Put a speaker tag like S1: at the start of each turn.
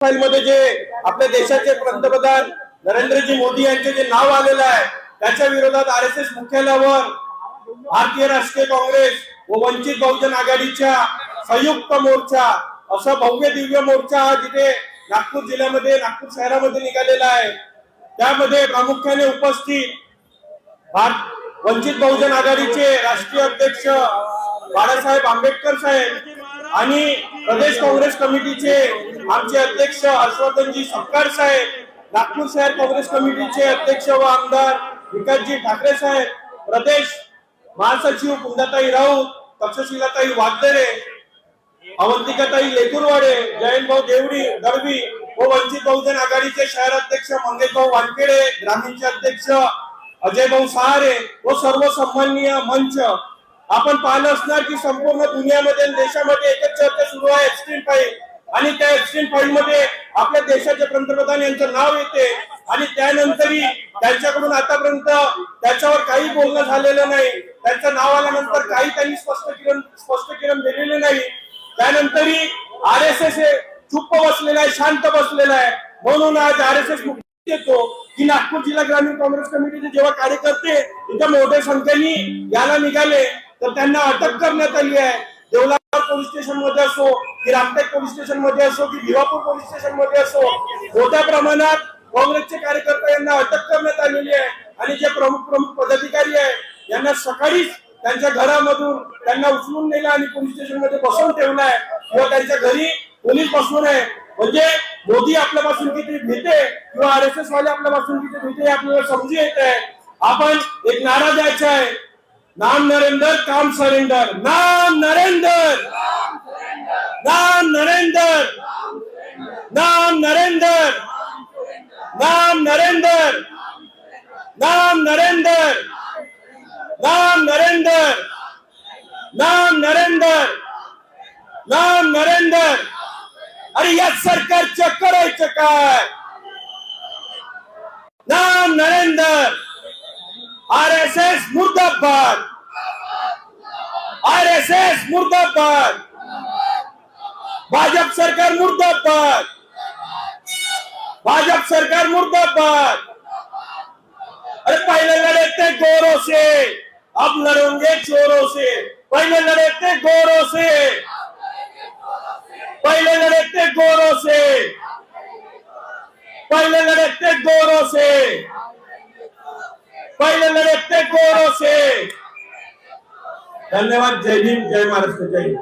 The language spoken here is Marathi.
S1: फाईल मध्ये जे आपल्या देशाचे पंतप्रधान नरेंद्रजी मोदी यांचे जे नाव आलेलं आहे त्याच्या विरोधात आरएसएस मुख्यालयावर भारतीय राष्ट्रीय काँग्रेस व वंचित बहुजन आघाडीच्या संयुक्त मोर्चा असा भव्य दिव्य मोर्चा जिथे नागपूर जिल्ह्यामध्ये नागपूर शहरामध्ये निघालेला आहे। त्यामध्ये प्रामुख्याने उपस्थित वंचित बहुजन आघाडीचे राष्ट्रीय अध्यक्ष बाळासाहेब आंबेडकर साहेब आणि प्रदेश काँग्रेस कमिटीचे आमचे अध्यक्ष हर्षवर्धनजी सपकाळ साहेब, नागपूर शहर काँग्रेस कमिटीचे अध्यक्ष व आमदार विकासजी ठाकरे साहेब, प्रदेश महासचिव कुंदाताई राऊत, तक्षशिलाताई वागदरे, अवंतिकाताई लेकुरवाडे, जयंतभाऊ दळवी व वंचित बहुजन आघाडीचे शहर अध्यक्ष मंगेशभाऊ वानखेडे, ग्रामीणचे अध्यक्ष अजयभाऊ सहारे व सर्व सन्माननीय मंच। आपण पाहिलं असणार की संपूर्ण दुनियामध्ये देशामध्ये एकच चर्चा सुरू आहे एक्सट्रीम फाईल, आणि त्या एक्सट्रीम फाईल मध्ये आपल्या देशाचे पंतप्रधान यांचं नाव येते आणि त्यानंतरही त्यांच्याकडून आतापर्यंत त्याच्यावर काही बोलणं झालेलं नाही। त्यांचं नाव आल्यानंतर काही त्यांनी स्पष्टीकरण दिलेले नाही। त्यानंतरही आरएसएस हे चुप्प बसलेला आहे, शांत बसलेला आहे। म्हणून आज आरएसएस येतो की नागपूर जिल्हा ग्रामीण काँग्रेस कमिटीचे जेव्हा कार्यकर्ते इथं मोठ्या संख्येने याला निघाले तर त्यांना अटक करण्यात आली आहे। देवलार पोलीस स्टेशन मध्ये असो की रामटेक पोलीस स्टेशन मध्ये असो की भिवापूर पोलीस स्टेशन मध्ये असो मोठ्या प्रमाणात काँग्रेसचे कार्यकर्ते यांना अटक करण्यात आलेली आहे। आणि जे प्रमुख पदाधिकारी आहे यांना सकाळीच त्यांच्या घरामधून त्यांना उचलून नेलं आणि पोलीस स्टेशन मध्ये बसवून ठेवलंय किंवा त्यांच्या घरी पोलीस बसवून आहे। म्हणजे मोदी आपल्यापासून किती भीते किंवा आरएसएस वाले आपल्यापासून किती भीते आपल्याला समजू येत आहे। आपण एक नारा द्यायचा आहे, नाम नरेंद्र काम सरेंडर, नाम नरेंद्र, नाम नरेंद्र, नाम नरेंद्र, नाम नरेंद्र, नाम नरेंद्र, नाम नरेंद्र, नाम नरेंद्र, नाम नरेंद्र। अरे या सरकारचं करायचं काय? नाम नरेंद्र, आरएसएस मुर्दाबाद, आरएसएस मुर्दाबाद, भाजप सरकार मुर्दाबाद, भाजप सरकार मुर्दाबाद। अरे पहले लड़े थे गोरों से, अब लड़ेंगे चोरों से। पहले लड़े थे गोरों से, पहले लड़े थे गोरों से, पहले लड़े थे गोरों से, पहले लड़े थे गोरों से। धन्यवाद। जय भीम, जय महाराष्ट्र, जय हिंद।